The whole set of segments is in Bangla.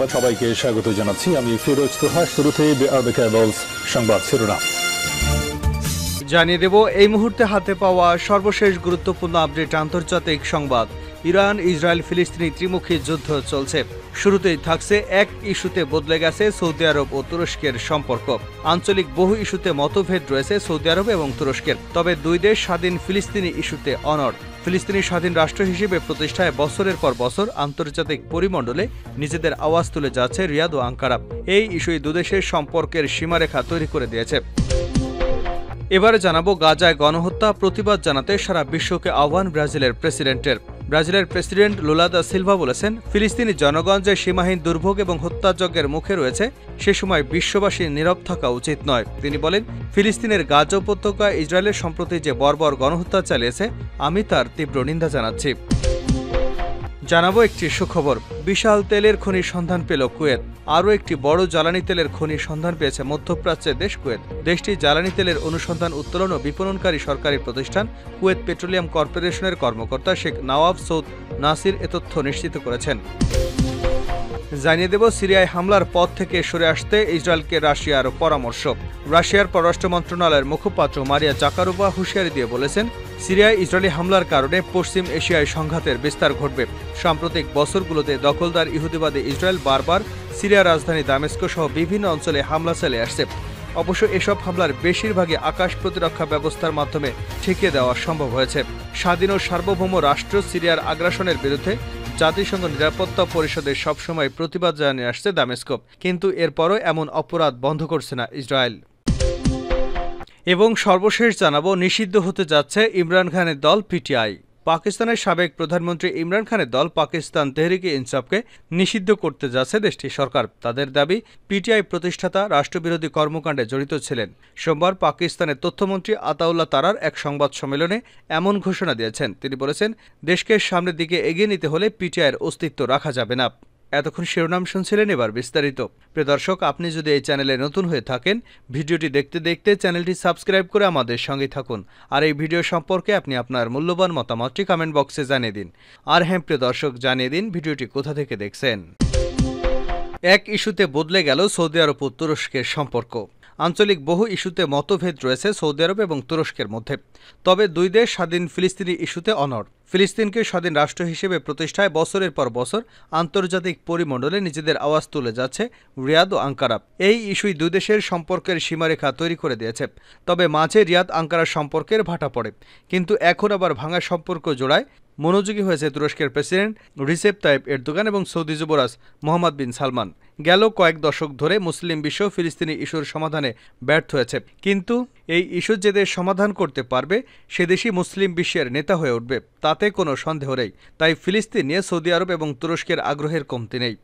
সংবাদ সবাইকে স্বাগত জানাচ্ছি। আমি ফিরোজ তোহা। শুরুতেই সংবাদ শিরোনাম জানিয়ে দেব এই মুহূর্তে হাতে পাওয়া সর্বশেষ গুরুত্বপূর্ণ আপডেট। আন্তর্জাতিক সংবাদ। ইরান ইসরায়েল ফিলিস্তিনি ত্রিমুখী যুদ্ধ চলছে। শুরুতেই থাকছে এক ইস্যুতে বদলে গেছে সৌদি আরব ও তুরস্কের সম্পর্ক। আঞ্চলিক বহু ইস্যুতে মতভেদ রয়েছে সৌদি আরব এবং তুরস্কের, তবে দুই দেশ স্বাধীন ফিলিস্তিনি ইস্যুতে অনড়। ফিলিস্তিনি স্বাধীন রাষ্ট্র হিসেবে প্রতিষ্ঠায় বছরের পর বছর আন্তর্জাতিক পরিমণ্ডলে নিজেদের আওয়াজ তুলে যাচ্ছে রিয়াদ ও আঙ্কারা। এই ইস্যুই দুদেশের সম্পর্কের সীমারেখা তৈরি করে দিয়েছে। এবারে জানাবো গাজায় গণহত্যা প্রতিবাদ জানাতে সারা বিশ্বকে আহ্বান ব্রাজিলের প্রেসিডেন্টের। ব্রাজিলের প্রেসিডেন্ট লুলা দা সিলভা বলেছেন, ফিলিস্তিনি জনগণ যে সীমাহীন দুর্ভোগ এবং হত্যাযজ্ঞের মুখে রয়েছে সে সময় বিশ্ববাসীর নীরব থাকা উচিত নয়। তিনি বলেন, ফিলিস্তিনের গাজা উপত্যকায় ইসরায়েলের সম্প্রতি যে বর্বর গণহত্যা চালিয়েছে আমি তার তীব্র নিন্দা জানাচ্ছি। জানাবো একটি সুখবর। বিশাল তেলের খনির সন্ধান পেল কুয়েত। আরও একটি বড় জ্বালানি তেলের খনির সন্ধান পেয়েছে মধ্যপ্রাচ্যের দেশ কুয়েত। দেশটি জ্বালানি তেলের অনুসন্ধান, উত্তোলন ও বিপণনকারী সরকারি প্রতিষ্ঠান কুয়েত পেট্রোলিয়াম কর্পোরেশনের কর্মকর্তা শেখ নওয়াব সৌদ নাসির এ তথ্য নিশ্চিত করেছেন। জানিয়ে দেব সিরিয়ায় হামলার পথ থেকে সরে আসতে ইসরায়েলকে রাশিয়ার পরামর্শ। রাশিয়ার পররাষ্ট্র মন্ত্রণালয়ের মুখপাত্র মারিয়া জাকারোভা হুঁশিয়ারি দিয়ে বলেছেন, সিরিয়ায় ইসরায়েলি হামলার কারণে পশ্চিম এশিয়ায় সংঘাতের বিস্তার ঘটবে। সাম্প্রতিক বছরগুলোতে দখলদার ইহুদিবাদী ইসরায়েল বারবার সিরিয়ার রাজধানী দামেস্ক সহ বিভিন্ন অঞ্চলে হামলা চালিয়ে আসছে। অবশ্য এসব হামলার বেশিরভাগই আকাশ প্রতিরক্ষা ব্যবস্থার মাধ্যমে ঠেকিয়ে দেওয়া সম্ভব হয়েছে। স্বাধীন ও সার্বভৌম রাষ্ট্র সিরিয়ার আগ্রাসনের বিরুদ্ধে জাতিসংঘ নিরাপত্তা পরিষদে সবসময় প্রতিবাদ জানিয়ে আসছে দামেস্ক, কিন্তু এরপরও এমন অপরাধ বন্ধ করছে না ইসরায়েল। এবং সর্বশেষ জানাবো, নিষিদ্ধ হতে যাচ্ছে ইমরান খানের দল পিটিআই। পাকিস্তানের সাবেক প্রধানমন্ত্রী ইমরান খানের দল পাকিস্তান তেহরিকে ইনসাফকে নিষিদ্ধ করতে যাচ্ছে দেশটির সরকার। তাদের দাবি, পিটিআই প্রতিষ্ঠাতা রাষ্ট্রবিরোধী কর্মকাণ্ডে জড়িত ছিলেন। সোমবার পাকিস্তানের তথ্যমন্ত্রী আতাউল্লাহ তারার এক সংবাদ সম্মেলনে এমন ঘোষণা দিয়েছেন। তিনি বলেছেন, দেশকে সামনের দিকে এগিয়ে নিতে হলে পিটিআইয়ের অস্তিত্ব রাখা যাবে না। এতক্ষণ শিরোনাম শুনছিলেন, এবার বিস্তারিত। প্রিয় দর্শক, আপনি যদি এই চ্যানেলে নতুন হয়ে থাকেন, ভিডিওটি দেখতে দেখতে চ্যানেলটি সাবস্ক্রাইব করে আমাদের সঙ্গে থাকুন। আর এই ভিডিও সম্পর্কে আপনি আপনার মূল্যবান মতামতটি কমেন্ট বক্সে জানিয়ে দিন। আর হ্যাঁ প্রিয় দর্শক, জানিয়ে দিন ভিডিওটি কোথা থেকে দেখছেন। এক ইস্যুতে বদলে গেল সৌদি আরব ও তুরস্কের সম্পর্ক। আঞ্চলিক বহু ইস্যুতে মতভেদ রয়েছে সৌদি আরব এবং তুরস্কের মধ্যে, তবে দুই দেশ স্বাধীন ফিলিস্তিনি ইস্যুতে অনড়। ফিলিস্তিনকে স্বাধীন রাষ্ট্র হিসেবে প্রতিষ্ঠায় বছরের পর বছর আন্তর্জাতিক পরিমণ্ডলে নিজেদের আওয়াজ তুলে যাচ্ছে রিয়াদ ও আঙ্কারা। এই ইস্যুই দুই দেশের সম্পর্কের সীমারেখা তৈরি করে দিয়েছে। তবে মাঝে রিয়াদ আঙ্কারা সম্পর্কের ভাটা পড়ে, কিন্তু এখন আবার ভাঙা সম্পর্ক জোড়ায় মনোযোগী হয়েছে তুরস্কের প্রেসিডেন্ট রিসেপ তাইপ এরদোগান এবং সৌদি যুবরাজ মোহাম্মদ বিন সালমান। গেল কয়েক দশক ধরে মুসলিম বিশ্ব ফিলিস্তিনি ইস্যুর সমাধানে ব্যর্থ হয়েছে, কিন্তু এই ইস্যু যে দেশ সমাধান করতে পারবে সে দেশই মুসলিম বিশ্বের নেতা হয়ে উঠবে, তাতে কোনো সন্দেহ নেই। তাই ফিলিস্তিন নিয়ে সৌদি আরব এবং তুরস্কের আগ্রহের কমতি নেই।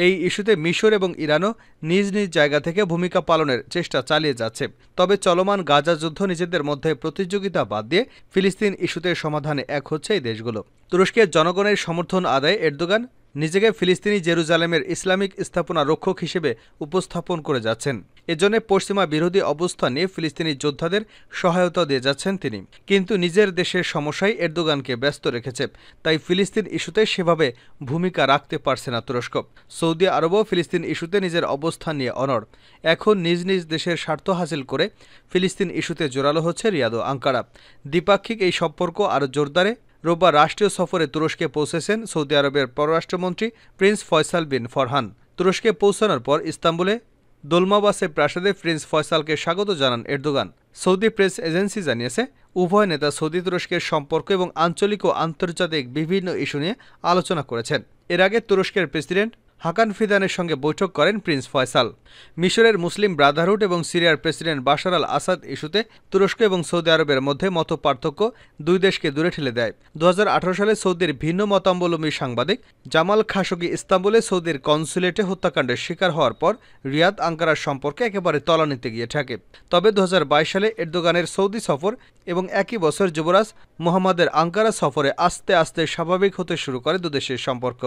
এই ইস্যুতে মিশর এবং ইরানও নিজ নিজ জায়গা থেকে ভূমিকা পালনের চেষ্টা চালিয়ে যাচ্ছে। তবে চলমান গাজা যুদ্ধ নিজেদের মধ্যে প্রতিযোগিতা বাদ দিয়ে ফিলিস্তিন ইস্যুতে সমাধানে এক হচ্ছে এই দেশগুলো। তুরস্কের জনগণের সমর্থন আদায়ে এরদোগান নিজেকে ফিলিস্তিনি জেরুজালেমের ইসলামিক স্থাপনা রক্ষক হিসেবে উপস্থাপন করে যাচ্ছেন। এজন্য পশ্চিমা বিরোধী অবস্থান নিয়ে ফিলিস্তিনি যোদ্ধাদের সহায়তা দিয়ে যাচ্ছেন তিনি। কিন্তু নিজের দেশের সমস্যায় এরদোগানকে ব্যস্ত রেখেছে, তাই ফিলিস্তিন ইস্যুতে সেভাবে ভূমিকা রাখতে পারছে না তুরস্ক। সৌদি আরবও ফিলিস্তিন ইস্যুতে নিজের অবস্থান নিয়ে অনড়। এখন নিজ নিজ দেশের স্বার্থ হাসিল করে ফিলিস্তিন ইস্যুতে জোরালো হচ্ছে রিয়াদ ও আঙ্কারা। দ্বিপাক্ষিক এই সম্পর্ক আরও জোরদারে রোববার রাষ্ট্রীয় সফরে তুরস্কে পৌঁছেছেন সৌদি আরবের পররাষ্ট্রমন্ত্রী প্রিন্স ফয়সাল বিন ফরহান। তুরস্কে পৌঁছানোর পর ইস্তাম্বুলে দোলমাবাসে প্রাসাদে প্রিন্স ফয়সালকে স্বাগত জানান এরদোগান। সৌদি প্রেস এজেন্সি জানিয়েছে, উভয় নেতা সৌদি তুরস্কের সম্পর্ক এবং আঞ্চলিক ও আন্তর্জাতিক বিভিন্ন ইস্যু নিয়ে আলোচনা করেছেন। এর আগে তুরস্কের প্রেসিডেন্ট হাকান ফিদানের সঙ্গে বৈঠক করেন প্রিন্স ফয়সাল। মিশরের মুসলিম ব্রাদারহুড এবং সিরিয়ার প্রেসিডেন্ট বাশার আল আসাদ ইস্যুতে তুরস্ক এবং সৌদি আরবের মধ্যে মতপার্থক্য দুই দেশকে দূরে ঠেলে দেয়। 2018 সালে সৌদির ভিন্ন মতাবলম্বী সাংবাদিক জামাল খাশোগি ইস্তাম্বুলে সৌদির কনসুলেটে হত্যাকাণ্ডের শিকার হওয়ার পর রিয়াদ আঙ্কারার সম্পর্কে একেবারে তলানিতে গিয়ে থাকে। তবে 2022 সালে এরদোগানের সৌদি সফর এবং একই বছর যুবরাজ মোহাম্মদের আঙ্কারা সফরে আস্তে আস্তে স্বাভাবিক হতে শুরু করে দুদেশের সম্পর্ক।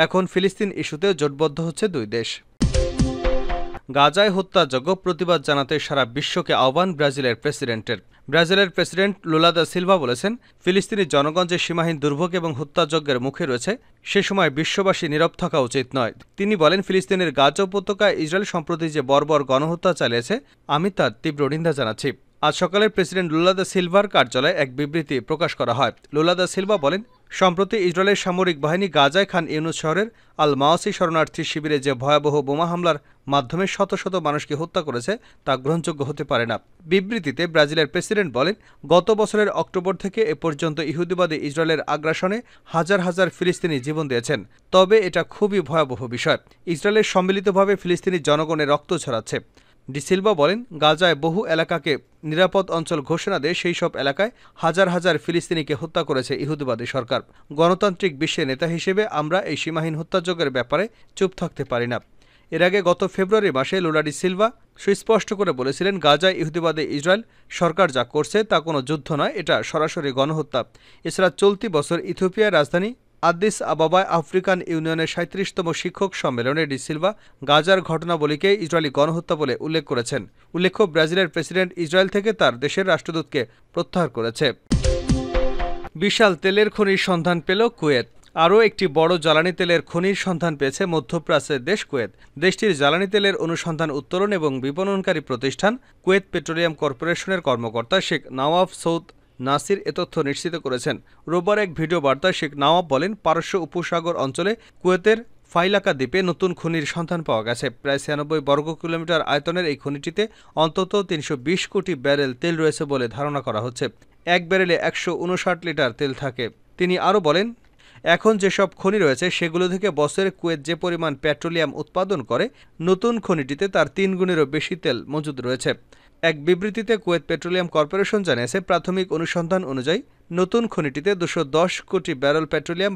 এখন ফিলিস্তিন ইস্যুতেও জোটবদ্ধ হচ্ছে দুই দেশ। গাজায় হত্যাযজ্ঞ প্রতিবাদ জানাতে সারা বিশ্বকে আহ্বান ব্রাজিলের প্রেসিডেন্টের। ব্রাজিলের প্রেসিডেন্ট লুলা দা সিলভা বলেছেন, ফিলিস্তিনি জনগণ যে সীমাহীন দুর্ভোগ এবং হত্যাযজ্ঞের মুখে রয়েছে সে সময় বিশ্ববাসী নীরব থাকা উচিত নয়। তিনি বলেন, ফিলিস্তিনের গাজা উপত্যকায় ইসরায়েল সম্প্রতি যে বর্বর গণহত্যা চালিয়েছে আমি তার তীব্র নিন্দা জানাচ্ছি। আজ সকালে প্রেসিডেন্ট লুলা দা সিলভার কার্যালয়ে এক বিবৃতি প্রকাশ করা হয়। লুলা দা সিলভা বলেন, সম্প্রতি ইসরায়েলের সামরিক বাহিনী গাজায় খান ইউনুস শহরের আল মাওয়াসি শরণার্থী শিবিরে যে ভয়াবহ বোমা হামলার মাধ্যমে শত শত মানুষকে হত্যা করেছে তা গ্রহণযোগ্য হতে পারে না। বিবৃতিতে ব্রাজিলের প্রেসিডেন্ট বলেন, গত বছরের অক্টোবর থেকে এ পর্যন্ত ইহুদিবাদী ইসরায়েলের আগ্রাসনে হাজার হাজার ফিলিস্তিনি জীবন দিয়েছেন। তবে এটা খুবই ভয়াবহ বিষয়। ইসরায়েলের সম্মিলিতভাবে ফিলিস্তিনি জনগণের রক্ত ছড়াচ্ছে। ডি সিলভা বলেন, গাজায় বহু এলাকাকে নিরাপদ অঞ্চল ঘোষণা দিয়ে সেই সব এলাকায় হাজার হাজার ফিলিস্তিনিকে হত্যা করেছে ইহুদিবাদী সরকার। গণতান্ত্রিক বিশ্বের নেতা হিসেবে আমরা এই সীমাহীন হত্যাযজ্ঞের ব্যাপারে চুপ থাকতে পারি না। এর আগে গত ফেব্রুয়ারি মাসে লুলা ডি সিলভা সুস্পষ্ট করে বলেছিলেন, গাজায় ইহুদিবাদী ইসরায়েল সরকার যা করছে তা কোনো যুদ্ধ নয়, এটা সরাসরি গণহত্যা। এছাড়া চলতি বছর ইথিওপিয়ার রাজধানী আদিস আবাবায় আফ্রিকান ইউনিয়নের ৩৭তম শিক্ষক সম্মেলনে ডি সিলভা গাজার ঘটনাবলীকে ইসরায়েলি গণহত্যা বলে উল্লেখ করেছেন। উল্লেখ্য, ব্রাজিলের প্রেসিডেন্ট ইসরায়েল থেকে তার দেশের রাষ্ট্রদূতকে প্রত্যাহার করেছে। বিশাল তেলের খনির সন্ধান পেল কুয়েত। আরও একটি বড় জ্বালানি তেলের খনির সন্ধান পেয়েছে মধ্যপ্রাচ্যের দেশ কুয়েত। দেশটির জ্বালানি তেলের অনুসন্ধান, উত্তোলন এবং বিপণনকারী প্রতিষ্ঠান কুয়েত পেট্রোলিয়াম কর্পোরেশনের কর্মকর্তা শেখ নওয়াফ সৌদ নাসির এ তথ্য নিশ্চিত করেছেন। রোববার এক ভিডিও বার্তায় শেখ নওয়াফ বলেন, পারস্য উপসাগর অঞ্চলে কুয়েতের ফাইলাকা দ্বীপে নতুন খনির সন্ধান পাওয়া গেছে। প্রায় ৯৬ বর্গ কিলোমিটার আয়তনের এই খনিটিতে অন্তত ৩২০ কোটি ব্যারেল তেল রয়েছে বলে ধারণা করা হচ্ছে। এক ব্যারেলে ১৫৯ লিটার তেল থাকে। তিনি আরও বলেন, এখন যেসব খনি রয়েছে সেগুলো থেকে বছরে কুয়েত যে পরিমাণ পেট্রোলিয়াম উৎপাদন করে, নতুন খনিটিতে তার ৩ গুণেরও বেশি তেল মজুদ রয়েছে। এক বিবৃতিতে কুয়েত পেট্রোলিয়াম কর্পোরেশন জানিয়েছে, প্রাথমিক অনুসন্ধান অনুযায়ী নতুন খনিটিতে ২১০ কোটি ব্যারেল পেট্রোলিয়াম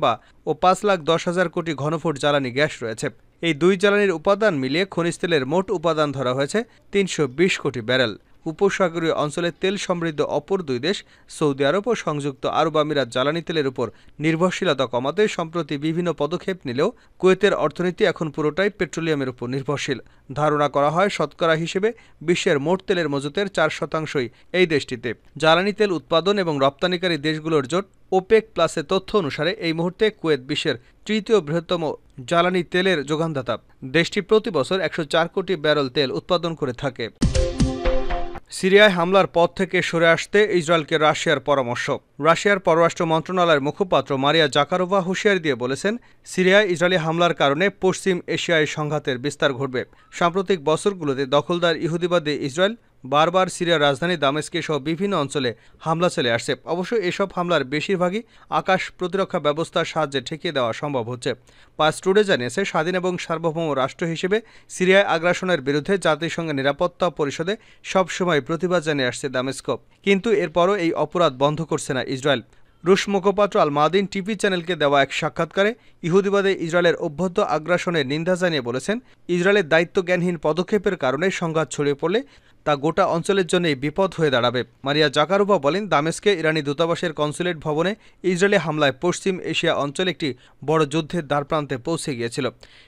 ও ৫,১০,০০০ কোটি ঘনফুট জ্বালানি গ্যাস রয়েছে। এই দুই জ্বালানির উপাদান মিলিয়ে খনিজ তেলের মোট উপাদান ধরা হয়েছে ৩২০ কোটি ব্যারেল। উপসাগরীয় অঞ্চলের তেল সমৃদ্ধ অপর দুই দেশ সৌদি আরব ও সংযুক্ত আরব আমিরাত জ্বালানি তেলের উপর নির্ভরশীলতা কমাতে সম্প্রতি বিভিন্ন পদক্ষেপ নিলেও কুয়েতের অর্থনীতি এখন পুরোটাই পেট্রোলিয়ামের উপর নির্ভরশীল। ধারণা করা হয়, শতকরা হিসেবে বিশ্বের মোট তেলের মজুতের ৪% এই দেশটিতে। জ্বালানি তেল উৎপাদন এবং রপ্তানিকারী দেশগুলোর জোট ওপেক প্লাসের তথ্য অনুসারে এই মুহূর্তে কুয়েত বিশ্বের তৃতীয় বৃহত্তম জ্বালানি তেলের যোগানদাতা। দেশটি প্রতি বছর ১০৪ কোটি ব্যারেল তেল উৎপাদন করে থাকে। সিরিয়ায় হামলার পথ থেকে সরে আসতে ইসরায়েলকে রাশিয়ার পরামর্শ। রাশিয়ার পররাষ্ট্র মন্ত্রণালয়ের মুখপাত্র মারিয়া জাকারোভা হুঁশিয়ারি দিয়ে বলেছেন, সিরিয়ায় ইসরায়েলি হামলার কারণে পশ্চিম এশিয়ায় সংঘাতের বিস্তার ঘটবে। সাম্প্রতিক বছরগুলোতে দখলদার ইহুদিবাদী ইসরায়েল বারবার সিরিয়ার রাজধানী দামেস্কে সহ বিভিন্ন অঞ্চলে হামলা চালিয়ে আসছে। অবশ্য এসব হামলার বেশিরভাগই আকাশ প্রতিরক্ষা ব্যবস্থার সাহায্যে ঠেকিয়ে দেওয়া সম্ভব হচ্ছে। পাস টুডে জানিয়েছে, স্বাধীন এবং সার্বভৌম রাষ্ট্র হিসেবে সিরিয়ায় আগ্রাসনের বিরুদ্ধে জাতিসংঘের নিরাপত্তা পরিষদে সবসময় প্রতিবাদ জানিয়ে আসছে দামেস্ক। কিন্তু এরপরও এই অপরাধ বন্ধ করছে না ইসরায়েল। রুশ মুখপাত্র আল মাদিন টিভি চ্যানেলকে দেওয়া এক সাক্ষাৎকারে ইহুদিবাদে ইসরায়েলের অভ্যুত্থ আগ্রাসনের নিন্দা জানিয়ে বলেছেন, ইসরায়েলের দায়িত্বজ্ঞানহীন পদক্ষেপের কারণে সংঘাত ছড়িয়ে পড়লে তা গোটা অঞ্চলের জন্যই বিপদ হয়ে দাঁড়াবে। মারিয়া জাকারোভা বলেন, দামেস্কে ইরানি দূতাবাসের কনসুলেট ভবনে ইসরায়েলি হামলায় পশ্চিম এশিয়া অঞ্চলে একটি বড় যুদ্ধের দ্বারপ্রান্তে পৌঁছে গিয়েছিল।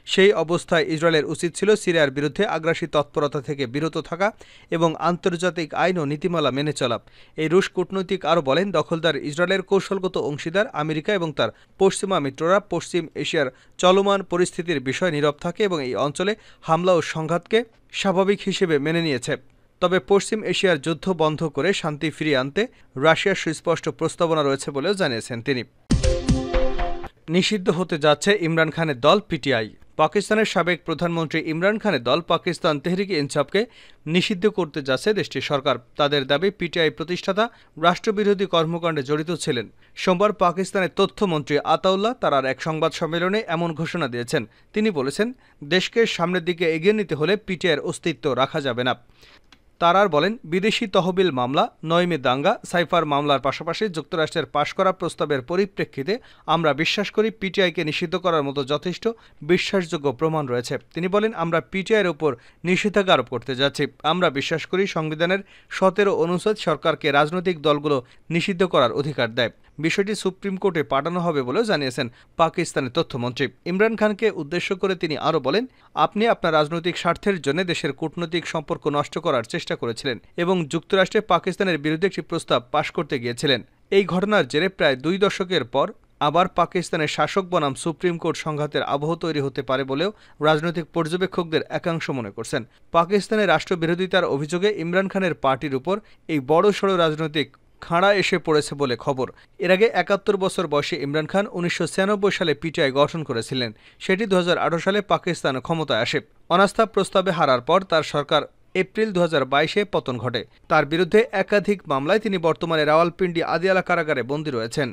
সেই অবস্থায় ইসরায়েলের উচিত ছিল সিরিয়ার বিরুদ্ধে আগ্রাসী তৎপরতা থেকে বিরত থাকা এবং আন্তর্জাতিক আইন ও নীতিমালা মেনে চলা। এই রুশ কূটনৈতিক আরও বলেন, দখলদার ইসরায়েলের কৌশলগত অংশীদার আমেরিকা এবং তার পশ্চিমা মিত্ররা পশ্চিম এশিয়ার চলমান পরিস্থিতির বিষয়ে নীরব থাকে এবং এই অঞ্চলে হামলা ও সংঘাতকে স্বাভাবিক হিসেবে মেনে নিয়েছে। তবে পশ্চিম এশিয়ার যুদ্ধ বন্ধ করে শান্তি ফিরিয়ে আনতে রাশিয়ার সুস্পষ্ট প্রস্তাবনা রয়েছে বলেও জানিয়েছেন তিনি। নিষিদ্ধ হতে যাচ্ছে ইমরান খানের দল পিটিআই। পাকিস্তানের সাবেক প্রধানমন্ত্রী ইমরান খানের দল পাকিস্তান তেহরিকে ইনসাফকে নিষিদ্ধ করতে যাচ্ছে দেশটির সরকার। তাদের দাবি, পিটিআই প্রতিষ্ঠাতা রাষ্ট্রবিরোধী কর্মকাণ্ডে জড়িত ছিলেন। সোমবার পাকিস্তানের তথ্যমন্ত্রী আতাউল্লাহ তারার এক সংবাদ সম্মেলনে এমন ঘোষণা দিয়েছেন। তিনি বলেছেন, দেশকে সামনের দিকে এগিয়ে নিতে হলে পিটিআইয়ের অস্তিত্ব রাখা যাবে না। তারার বলেন, বিদেশি তহবিল মামলা, নইমে দাঙ্গা, সাইফার মামলার পাশাপাশি যুক্তরাষ্ট্রের পাশ করা প্রস্তাবের পরিপ্রেক্ষিতে আমরা বিশ্বাস করি পিটিআইকে নিষিদ্ধ করার মতো যথেষ্ট বিশ্বাসযোগ্য প্রমাণ রয়েছে। তিনি বলেন, আমরা পিটিআইয়ের উপর নিষেধাজ্ঞা আরোপ করতে যাচ্ছি। আমরা বিশ্বাস করি সংবিধানের ১৭ অনুচ্ছেদ সরকারকে রাজনৈতিক দলগুলো নিষিদ্ধ করার অধিকার দেয়। বিষয়টি সুপ্রিম কোর্টে পাঠানো হবে বলেও জানিয়েছেন পাকিস্তানের তথ্যমন্ত্রী। ইমরান খানকে উদ্দেশ্য করে তিনি আরও বলেন, আপনি আপনার রাজনৈতিক স্বার্থের জন্য দেশের কূটনৈতিক সম্পর্ক নষ্ট করার চেষ্টা করেছিলেন এবং যুক্তরাষ্ট্রে পাকিস্তানের বিরুদ্ধে একটি প্রস্তাব পাশ করতে গিয়েছিলেন। এই ঘটনার জেরে প্রায় 2 দশকের পর আবার পাকিস্তানের শাসক বনাম সুপ্রিম কোর্ট সংঘাতের আবহ তৈরি হতে পারে বলেও রাজনৈতিক পর্যবেক্ষকদের একাংশ মনে করছেন। পাকিস্তানের রাষ্ট্রবিরোধিতার অভিযোগে ইমরান খানের পার্টির উপর এই বড়সড় রাজনৈতিক খাড়া এসে পড়েছে বলে খবর। এর আগে 71 বছর বয়সী ইমরান খান 1996 সালে পিটিআই গঠন করেছিলেন। সেটি 2018 সালে পাকিস্তান ক্ষমতায় আসে। অনাস্থা প্রস্তাবে হারার পর তার সরকার এপ্রিল 2022-এ পতন ঘটে। তার বিরুদ্ধে একাধিক মামলায় তিনি বর্তমানে রাওয়ালপিন্ডি আদিয়ালা কারাগারে বন্দী রয়েছেন।